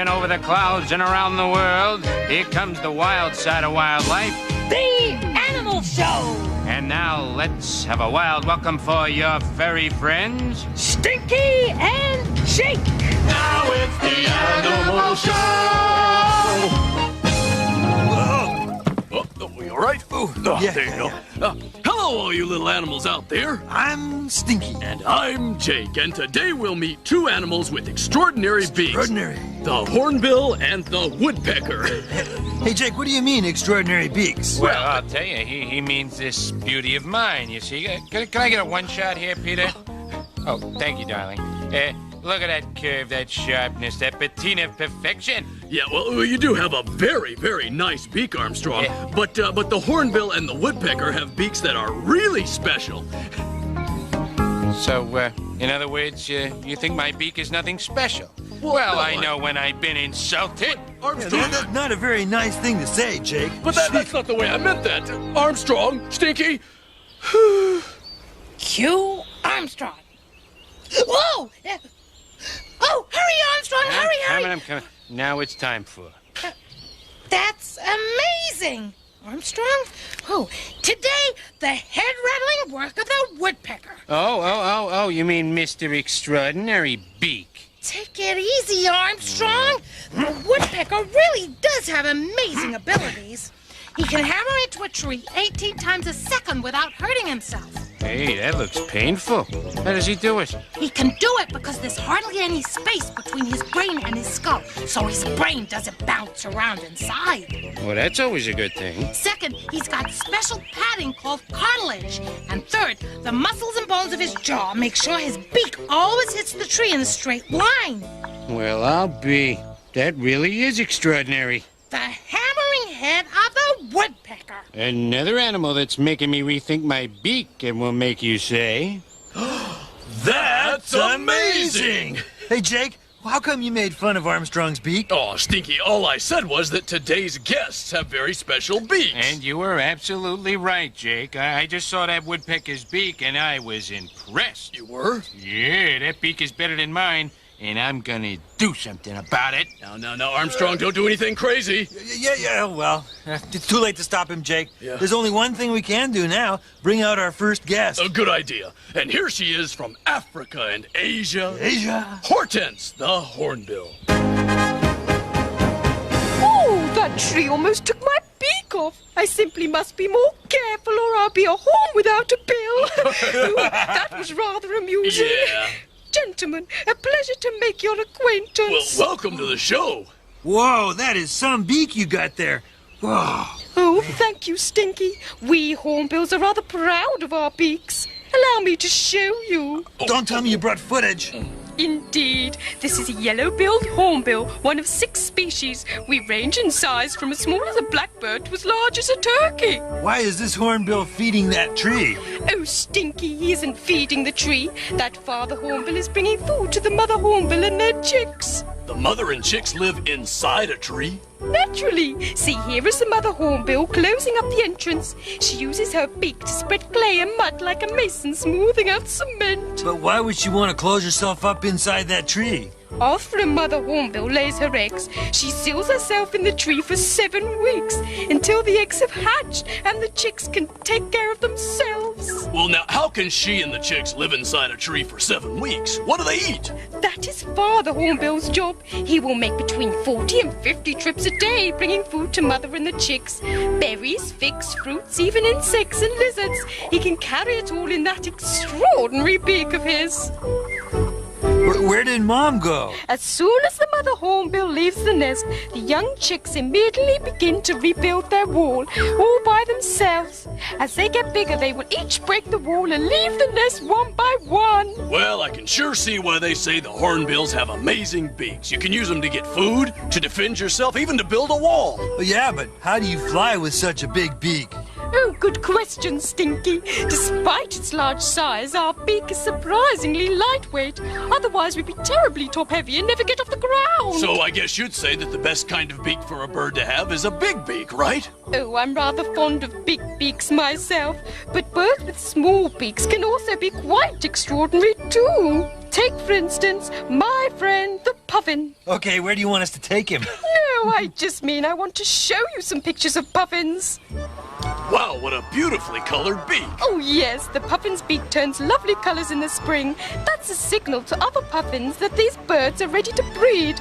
Crashing over the clouds and around the world, here comes the wild side of wildlife. The Animal Show! And now let's have a wild welcome for your furry friends, Stinky and Jake! Now it's the Animal Show! Oh, you all right? Yeah, there you go. Hello, all you little animals out there. I'm Stinky. And I'm Jake, and today we'll meet two animals with extraordinary beaks. Extraordinary. The Hornbill and the Woodpecker. Hey, Jake, what do you mean, extraordinary beaks? Well, I'll tell you, he means this beauty of mine, you see. Can I get a one shot here, Peter? Oh, thank you, darling. Look at that curve, that sharpness, that patina of perfection. Yeah, well, you do have a very, very nice beak, Armstrong. Yeah. But the Hornbill and the Woodpecker have beaks that are really special. So, in other words, you think my beak is nothing special? Well, I know when I've been insulted. Armstrong, That's not a very nice thing to say, Jake. but that's not the way I meant that. Armstrong, Stinky. Cue Armstrong. Whoa! Oh, hurry, Armstrong, hurry! I'm coming. Now it's time for... That's amazing! Armstrong? Oh, today, the head-rattling work of the woodpecker. Oh, you mean Mr. Extraordinary Beak. Take it easy, Armstrong. The woodpecker really does have amazing abilities. He can hammer into a tree 18 times a second without hurting himself. Hey, that looks painful. How does he do it? He can do it because there's hardly any space between his brain and his skull, so his brain doesn't bounce around inside. Well, that's always a good thing. Second, he's got special padding called cartilage. And third, the muscles and bones of his jaw make sure his beak always hits the tree in a straight line. Well, I'll be. That really is extraordinary. The hammering head of the woodpecker. Another animal that's making me rethink my beak and will make you say... That's amazing! Hey, Jake, how come you made fun of Armstrong's beak? Oh, Stinky, all I said was that today's guests have very special beaks. And you were absolutely right, Jake. I just saw that woodpecker's beak and I was impressed. You were? Yeah, that beak is better than mine, and I'm gonna do something about it. Now, Armstrong, don't do anything crazy. Yeah, well, it's too late to stop him, Jake. Yeah. There's only one thing we can do now. Bring out our first guest. A good idea. And here she is from Africa and Asia. Asia. Hortense, the Hornbill. Oh, that tree almost took my beak off. I simply must be more careful or I'll be a horn without a bill. Oh, that was rather amusing. Yeah. Gentlemen, a pleasure to make your Well, acquaintance. welcome to the show. Whoa, that is some beak you got there. Whoa. Oh, thank you, Stinky. We hornbills are rather proud of our beaks. Allow me to show you. Don't tell me you brought footage. Indeed, this is a yellow-billed hornbill, one of 6 species. We range in size from as small as a blackbird to as large as a turkey. Why is this hornbill feeding that tree? Oh, Stinky, he isn't feeding the tree. That father hornbill is bringing food to the mother hornbill and their chicks. The mother and chicks live inside a tree. Naturally. See, here is the mother hornbill closing up the entrance. She uses her beak to spread clay and mud like a mason smoothing out cement. But why would she want to close herself up inside that tree? After a mother hornbill lays her eggs, she seals herself in the tree for 7 weeks until the eggs have hatched and the chicks can take care of themselves. Well, now, how can she and the chicks live inside a tree for 7 weeks? What do they eat? That is Father Hornbill's job. He will make between 40 and 50 trips a day, bringing food to mother and the chicks. Berries, figs, fruits, even insects and lizards. He can carry it all in that extraordinary beak of his. Where did Mom go? As soon as the mother hornbill leaves the nest, the young chicks immediately begin to rebuild their wall, all by themselves. As they get bigger, they will each break the wall and leave the nest one by one. Well, I can sure see why they say the hornbills have amazing beaks. You can use them to get food, to defend yourself, even to build a wall. Yeah, but how do you fly with such a big beak? Oh, good question, Stinky. Despite its large size, our beak is surprisingly lightweight. Otherwise, we'd be terribly top-heavy and never get off the ground. So I guess you'd say that the best kind of beak for a bird to have is a big beak, right? Oh, I'm rather fond of big beaks myself. But birds with small beaks can also be quite extraordinary, too. Take, for instance, my friend, the puffin. Okay, where do you want us to take him? No, I just mean I want to show you some pictures of puffins. Wow, what a beautifully colored beak. Oh, yes, the puffin's beak turns lovely colors in the spring. That's a signal to other puffins that these birds are ready to breed.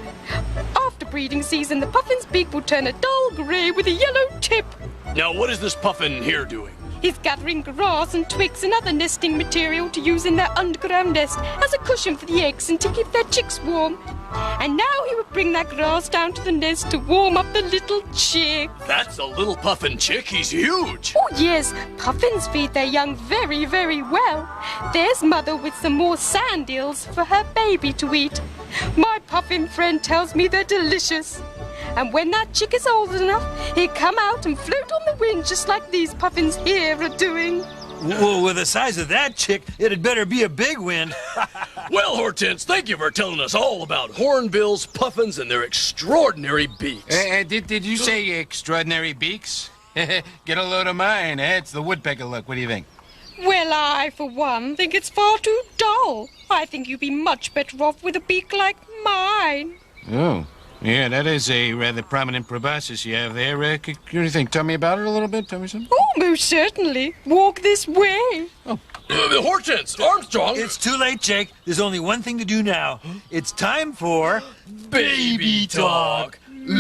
After breeding season, the puffin's beak will turn a dull gray with a yellow tip. Now, what is this puffin here doing? He's gathering grass and twigs and other nesting material to use in their underground nest as a cushion for the eggs and to keep their chicks warm. And now he will bring that grass down to the nest to warm up the little chick. That's a little puffin chick. He's huge. Oh, yes, puffins feed their young very, very well. There's mother with some more sand eels for her baby to eat. My puffin friend tells me they're delicious. And when that chick is old enough, he'll come out and float on the wind just like these puffins here are doing. Well, with the size of that chick, it'd better be a big wind. Well, Hortense, thank you for telling us all about hornbills, puffins, and their extraordinary beaks. Did you say extraordinary beaks? Get a load of mine. It's the woodpecker look. What do you think? Well, I, for one, think it's far too dull. I think you'd be much better off with a beak like mine. Oh. Yeah, that is a rather prominent proboscis you have there. What do you think? Tell me about it a little bit. Tell me something. Oh, most certainly. Walk this way. Oh. Hortense, Armstrong. It's too late, Jake. There's only one thing to do now. It's time for... Baby talk. Your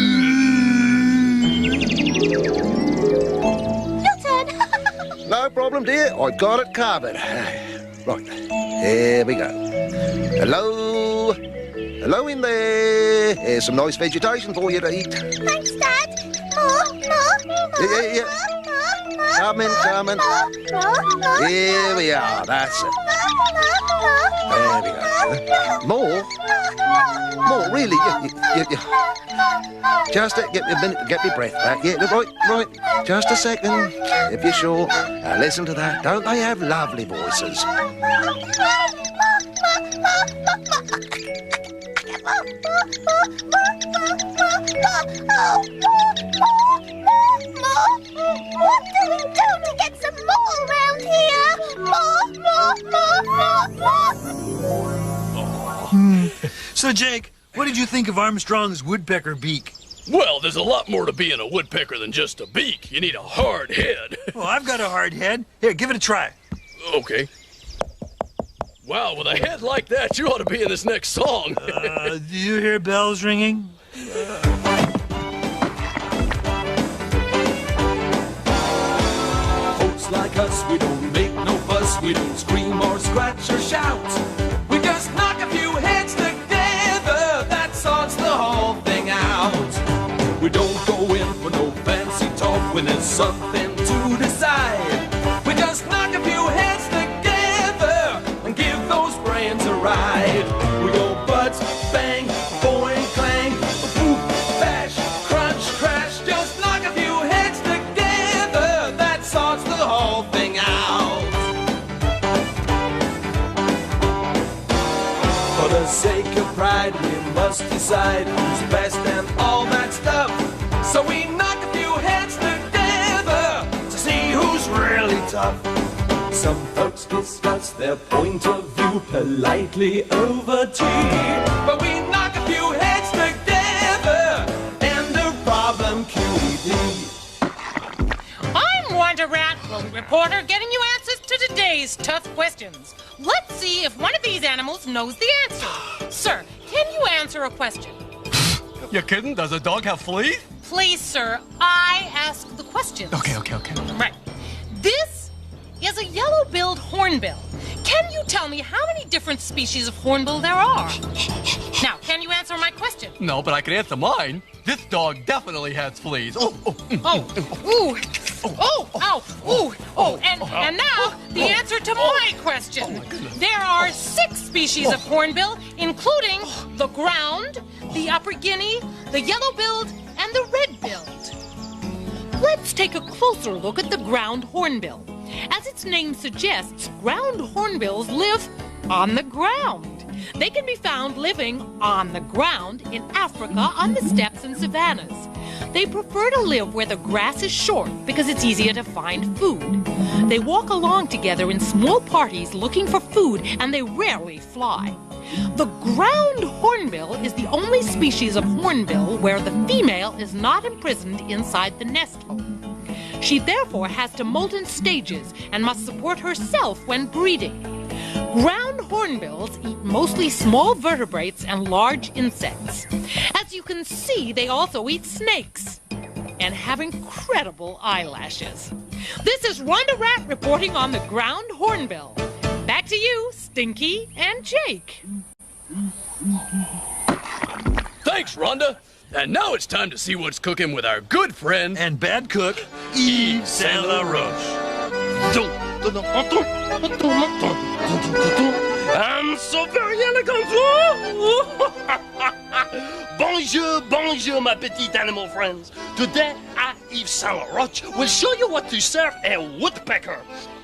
turn. No problem, dear. I got it covered. Right, here we go. Hello? Hello in there. Here's some nice vegetation for you to eat. Thanks, Dad. More. Yeah. Coming. Here we are. That's it. There we go. More, really. You. Just get a minute to get your breath back. Yeah, right. Just a second, if you're sure. Now listen to that. Don't they have lovely voices? What do we do to get some more around here? More. So, Jake, what did you think of Armstrong's woodpecker beak? Well, there's a lot more to being a woodpecker than just a beak. You need a hard head. Well, I've got a hard head. Here, give it a try. Okay. Wow, with a head like that, you ought to be in this next song. Do you hear bells ringing? Folks like us, we don't make no fuss, we don't scream or scratch or shout. We just knock a few heads together, that sorts the whole thing out. We don't go in for no fancy talk when there's something to decide. We just knock a few heads together and give those brains a ride. We go butts, bang, boing, clang, boop, bash, crunch, crash. Just knock a few heads together, that sorts the whole thing out. For the sake of pride, we must decide who's best and all that stuff. So we knock a few heads together to see who's really tough. Some folks discuss their point of view politely over tea, but we knock a few heads together and the problem QED. I'm Wanda Ratwell, reporter, getting you answers to today's tough questions. Let's see if one of these animals knows the answer. Sir, can you answer a question? You kidding? Does a dog have fleas? Please, sir, I ask the questions. Okay. Right. This is a yellow-billed hornbill. Can you tell me how many different species of hornbill there are? Now, can you answer my question? No, but I can answer mine. This dog definitely has fleas. And now, the answer to my question. There are 6 species of hornbill, including the ground, the upper guinea, the yellow-billed, and the red-billed. Let's take a closer look at the ground hornbill. As its name suggests, ground hornbills live on the ground. They can be found living on the ground in Africa on the steppes and savannas. They prefer to live where the grass is short because it's easier to find food. They walk along together in small parties looking for food, and they rarely fly. The ground hornbill is the only species of hornbill where the female is not imprisoned inside the nest hole. She therefore has to molt in stages and must support herself when breeding. Ground hornbills eat mostly small vertebrates and large insects. As you can see, they also eat snakes and have incredible eyelashes. This is Rhonda Rat reporting on the ground hornbill. Back to you, Stinky and Jake. Thanks, Rhonda. And now it's time to see what's cooking with our good friend And bad cook, Yves Saint Laurent. I'm so very elegant. Bonjour, my petite animal friends. Today, I, Yves Saint Laurent, will show you what to serve a woodpecker.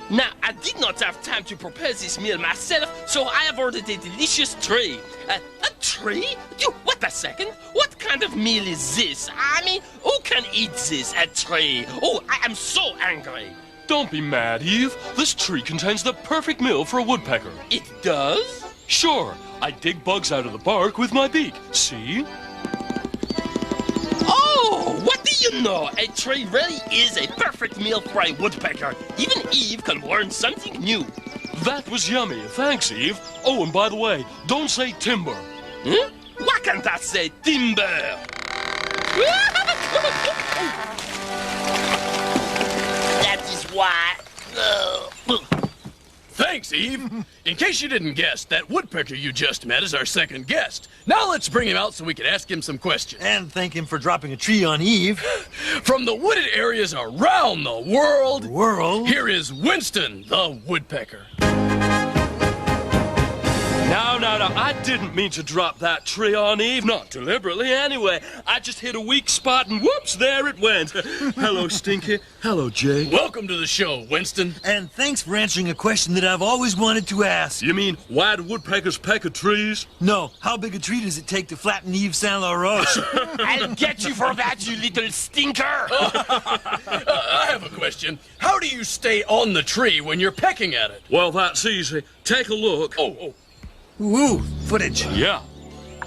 Now, I did not have time to prepare this meal myself, so I have ordered a delicious tray. A tray? Wait a second. What kind of meal is this? I mean, who can eat this? A tray? Oh, I am so angry. Don't be mad, Eve. This tree contains the perfect meal for a woodpecker. It does? Sure. I dig bugs out of the bark with my beak. See? Oh, what do you know? A tree really is a perfect meal for a woodpecker. Even Eve can learn something new. That was yummy. Thanks, Eve. Oh, and by the way, don't say timber. Hmm? Why can't I say timber? That is why. Thanks, Eve. In case you didn't guess, that woodpecker you just met is our second guest. Now let's bring him out so we can ask him some questions. And thank him for dropping a tree on Eve. From the wooded areas around the world, here is Winston the woodpecker. No, I didn't mean to drop that tree on Eve, not deliberately anyway. I just hit a weak spot and whoops, there it went. Hello, Stinky. Hello, Jake. Welcome to the show, Winston. And thanks for answering a question that I've always wanted to ask. You mean, why do woodpeckers peck at trees? No, how big a tree does it take to flatten Yves Saint Laurent? I'll get you for that, you little stinker. I have a question. How do you stay on the tree when you're pecking at it? Well, that's easy. Take a look. Oh. Ooh, footage. Yeah.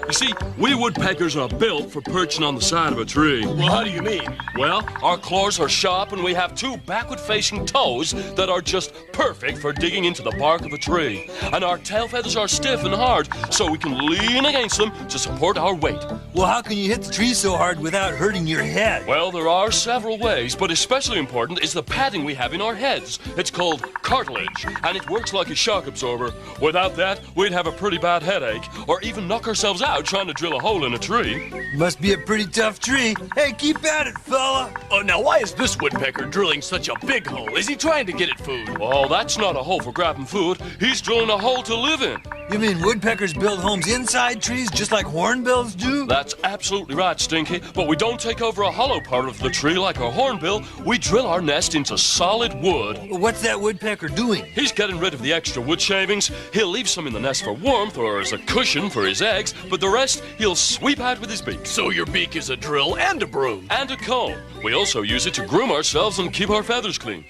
You see, we woodpeckers are built for perching on the side of a tree. Well, how do you mean? Well, our claws are sharp and we have two backward-facing toes that are just perfect for digging into the bark of a tree. And our tail feathers are stiff and hard, so we can lean against them to support our weight. Well, how can you hit the tree so hard without hurting your head? Well, there are several ways, but especially important is the padding we have in our heads. It's called cartilage, and it works like a shock absorber. Without that, we'd have a pretty bad headache, or even knock ourselves out trying to drill a hole in a tree. Must be a pretty tough tree. Hey, keep at it, fella. Oh, now why is this woodpecker drilling such a big hole? Is he trying to get at food? Oh, that's not a hole for grabbing food. He's drilling a hole to live in. You mean woodpeckers build homes inside trees just like hornbills do? That's absolutely right, Stinky. But we don't take over a hollow part of the tree like a hornbill. We drill our nest into solid wood. What's that woodpecker doing? He's getting rid of the extra wood shavings. He'll leave some in the nest for warmth or as a cushion for his eggs, but the rest he'll sweep out with his beak. So your beak is a drill and a broom. And a comb. We also use it to groom ourselves and keep our feathers clean.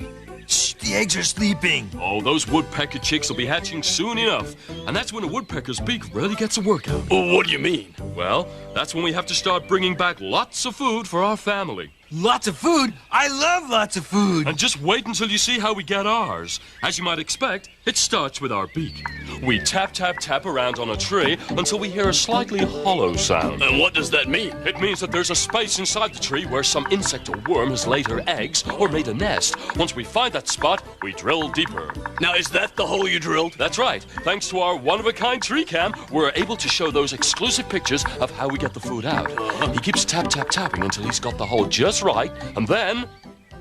Shh, the eggs are sleeping. Oh, those woodpecker chicks will be hatching soon enough. And that's when a woodpecker's beak really gets a workout. Oh, what do you mean? Well, that's when we have to start bringing back lots of food for our family. Lots of food? I love lots of food. And just wait until you see how we get ours. As you might expect, it starts with our beak. We tap, tap, tap around on a tree until we hear a slightly hollow sound. And what does that mean? It means that there's a space inside the tree where some insect or worm has laid her eggs or made a nest. Once we find that spot, we drill deeper. Now, is that the hole you drilled? That's right. Thanks to our one-of-a-kind tree cam, we're able to show those exclusive pictures of how we get the food out. He keeps tap, tap, tapping until he's got the hole just right, and then...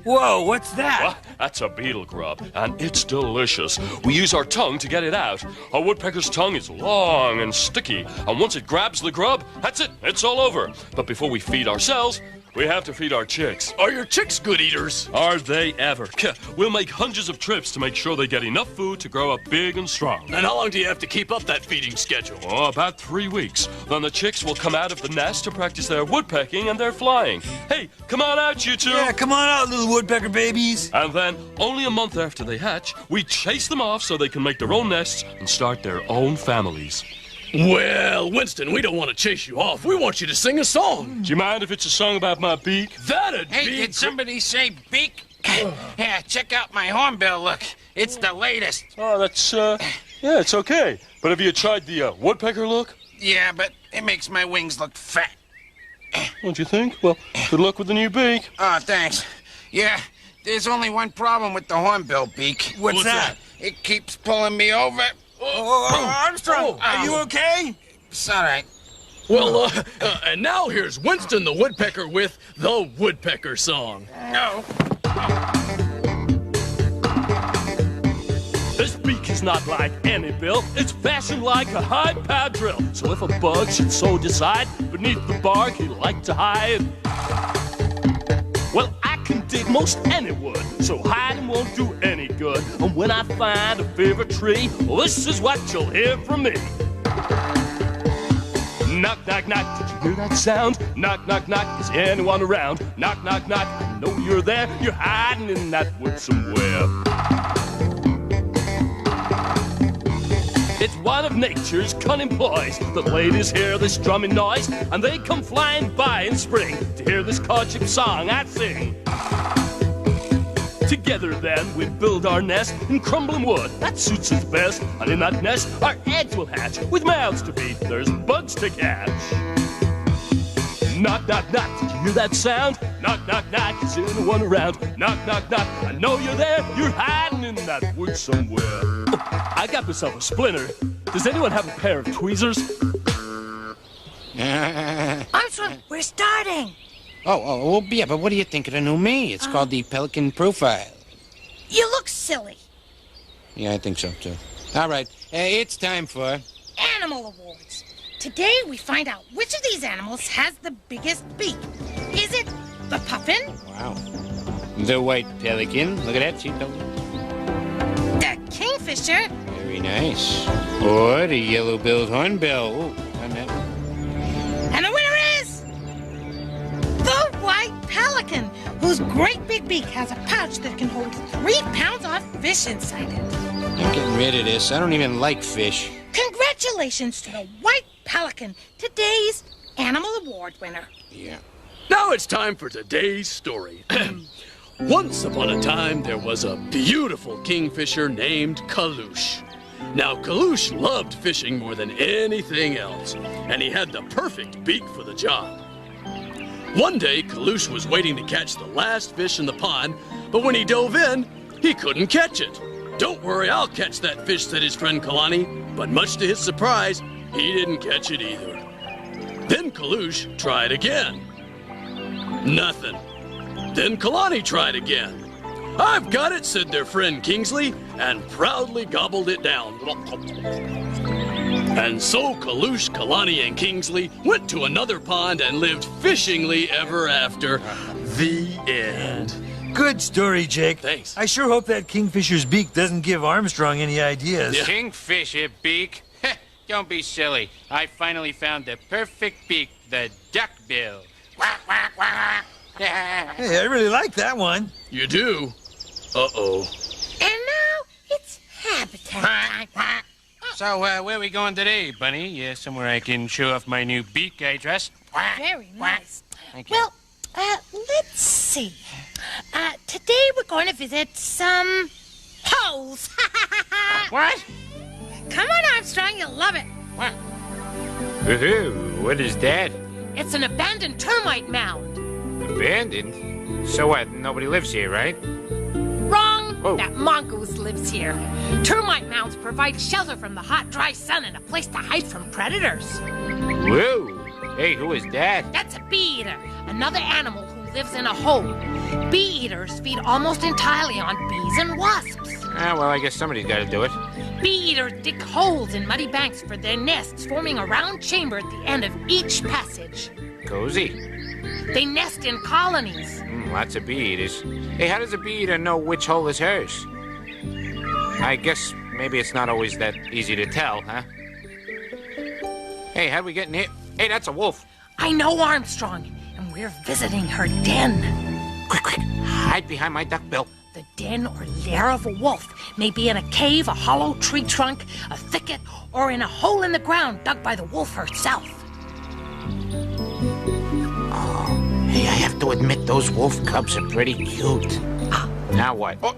Whoa, what's that? Well, that's a beetle grub, and it's delicious. We use our tongue to get it out. A woodpecker's tongue is long and sticky, and once it grabs the grub, that's it, it's all over. But before we feed ourselves, we have to feed our chicks. Are your chicks good eaters? Are they ever? We'll make hundreds of trips to make sure they get enough food to grow up big and strong. And how long do you have to keep up that feeding schedule? Oh, about 3 weeks. Then the chicks will come out of the nest to practice their woodpecking and their flying. Hey, come on out, you two. Yeah, come on out, little woodpecker babies. And then, only a month after they hatch, we chase them off so they can make their own nests and start their own families. Well, Winston, we don't want to chase you off. We want you to sing a song. Do you mind if it's a song about my beak? That'd Hey, be... did somebody say beak? Yeah, check out my hornbill look. It's the latest. Oh, that's, yeah, it's okay. But have you tried the woodpecker look? Yeah, but it makes my wings look fat. Don't you think? Well, good luck with the new beak. Oh, thanks. Yeah, there's only one problem with the hornbill beak. What's that? It keeps pulling me over. Armstrong, are you okay? It's all right. Well, and now here's Winston the Woodpecker with the Woodpecker Song. No. This beak is not like any bill. It's fashioned like a high-powered drill. So if a bug should so decide, beneath the bark he'd like to hide, well, I can dig most any wood, so hiding won't do any good. And when I find a favorite tree, well, this is what you'll hear from me. Knock, knock, knock, did you hear that sound? Knock, knock, knock, is anyone around? Knock, knock, knock, I know you're there. You're hiding in that wood somewhere. It's one of nature's cunning ploys. The ladies hear this drumming noise, and they come flying by in spring to hear this courtship song I sing. Together then we build our nest in crumbling wood. That suits us best, and in that nest our eggs will hatch. With mouths to feed, there's bugs to catch. Knock, knock, knock, did you hear that sound? Knock, knock, knock, is anyone around? Knock, knock, knock, I know you're there. You're hiding in that wood somewhere. Oh, I got myself a splinter. Does anyone have a pair of tweezers? Armstrong, we're starting. Oh, yeah, but what do you think of the new me? It's called the Pelican Profile. You look silly. Yeah, I think so, too. All right, it's time for... Animal Awards. Today we find out which of these animals has the biggest beak. Is it the puffin? Wow. The white pelican. Look at that, see? The kingfisher? Very nice. Or the yellow-billed hornbill. Ooh, on that. And the winner is... the white pelican, whose great big beak has a pouch that can hold 3 pounds of fish inside it. I'm getting rid of this. I don't even like fish. Congratulations to the white pelican, today's Animal Award winner. Yeah. Now it's time for today's story. Once upon a time, there was a beautiful kingfisher named Kalush. Now, Kalush loved fishing more than anything else, and he had the perfect beak for the job. One day, Kalush was waiting to catch the last fish in the pond, but when he dove in, he couldn't catch it. "Don't worry, I'll catch that fish," said his friend Kalani, but much to his surprise, he didn't catch it either. Then Kalush tried again. Nothing. Then Kalani tried again. "I've got it," said their friend Kingsley, and proudly gobbled it down. And so Kalush, Kalani, and Kingsley went to another pond and lived fishingly ever after. The end. Good story, Jake. Thanks. I sure hope that kingfisher's beak doesn't give Armstrong any ideas. Yeah. Kingfisher beak? Don't be silly. I finally found the perfect beak, the duckbill. Quack, quack, quack. Hey, I really like that one. You do? Uh-oh. And now it's habitat time. So, where are we going today, Bunny? Somewhere I can show off my new beak I dress? Very nice. Thank you. Well, let's see. Today we're going to visit some holes. What? Come on, Armstrong, you'll love it. What? Woohoo, what is that? It's an abandoned termite mound. Abandoned? So what, nobody lives here, right? Wrong. Oh. That mongoose lives here. Termite mounds provide shelter from the hot, dry sun and a place to hide from predators. Whoa. Hey, who is that? That's a bee eater, another animal who lives in a hole. Bee eaters feed almost entirely on bees and wasps. Well, I guess somebody's got to do it. Bee eaters dig holes in muddy banks for their nests, forming a round chamber at the end of each passage. Cozy. They nest in colonies. Lots of bee eaters. Hey, how does a bee eater know which hole is hers? I guess maybe it's not always that easy to tell, huh? Hey, how'd we get in here? Hey, that's a wolf. I know Armstrong, and we're visiting her den. Quick, quick. Hide behind my duckbill. The den or lair of a wolf may be in a cave, a hollow tree trunk, a thicket, or in a hole in the ground dug by the wolf herself. Hey, I have to admit, those wolf cubs are pretty cute. Now what? Oh,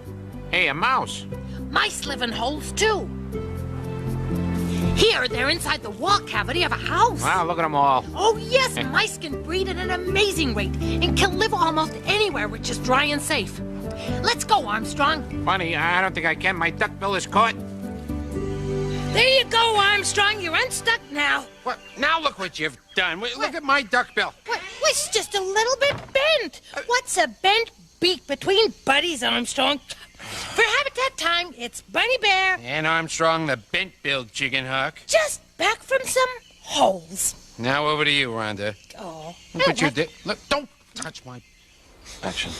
hey, a mouse. Mice live in holes, too. Here, they're inside the wall cavity of a house. Wow, look at them all. Oh, yes, mice can breed at an amazing rate and can live almost anywhere which is dry and safe. Let's go, Armstrong. Funny, I don't think I can. My duckbill is caught. There you go, Armstrong. You're unstuck now. What? Now look what you've done. Look at my duckbill. What? It's just a little bit bent. What's a bent beak between buddies, Armstrong? For habitat time, it's Bunny Bear. And Armstrong, the bent-billed chicken hawk. Just back from some holes. Now over to you, Rhonda. Oh. Look what you did. Look, don't touch my action.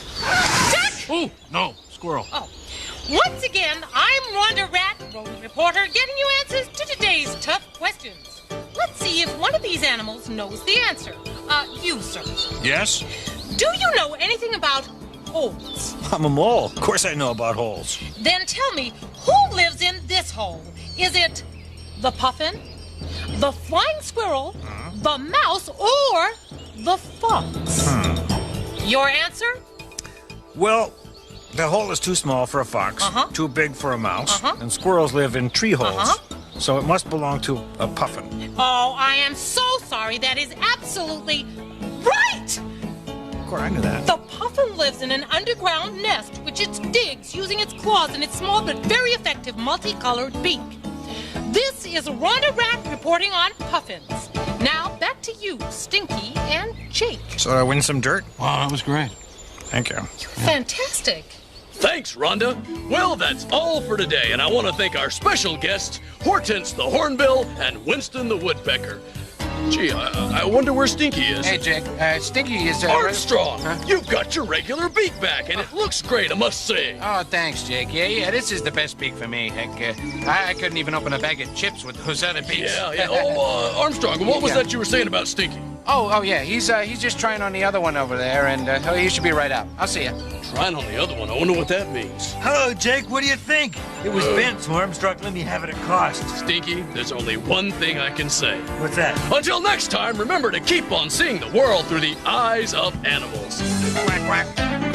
Jack! Oh, no, squirrel. Oh. Once again, I'm Rhonda Rat, rodent reporter, getting you answers to today's tough questions. Let's see if one of these animals knows the answer. You, sir. Yes? Do you know anything about holes? I'm a mole. Of course I know about holes. Then tell me, who lives in this hole? Is it the puffin, the flying squirrel, the mouse, or the fox? Your answer? Well, the hole is too small for a fox, too big for a mouse, and squirrels live in tree holes. So it must belong to a puffin. Oh, I am so sorry. That is absolutely right! Of course, I knew that. The puffin lives in an underground nest, which it digs using its claws and its small but very effective multicolored beak. This is Rhonda Rat reporting on puffins. Now, back to you, Stinky and Jake. So I win some dirt? Wow, that was great. Thank you. Fantastic. Thanks, Rhonda. Well, that's all for today, and I want to thank our special guests, Hortense the Hornbill and Winston the Woodpecker. Gee, I wonder where Stinky is. Hey, Jake. Stinky is... Armstrong, you've got your regular beak back, and it looks great, I must say. Oh, thanks, Jake. Yeah, this is the best beak for me. Heck, I couldn't even open a bag of chips with those other beaks. Yeah. Oh, Armstrong, what was that you were saying about Stinky? Oh, yeah. He's just trying on the other one over there, and he should be right out. I'll see you. Trying on the other one. I wonder what that means. Hello, Jake. What do you think? It was bent, so Armstrong let me have it at cost. Stinky, there's only one thing I can say. What's that? Until next time, remember to keep on seeing the world through the eyes of animals. Quack, quack.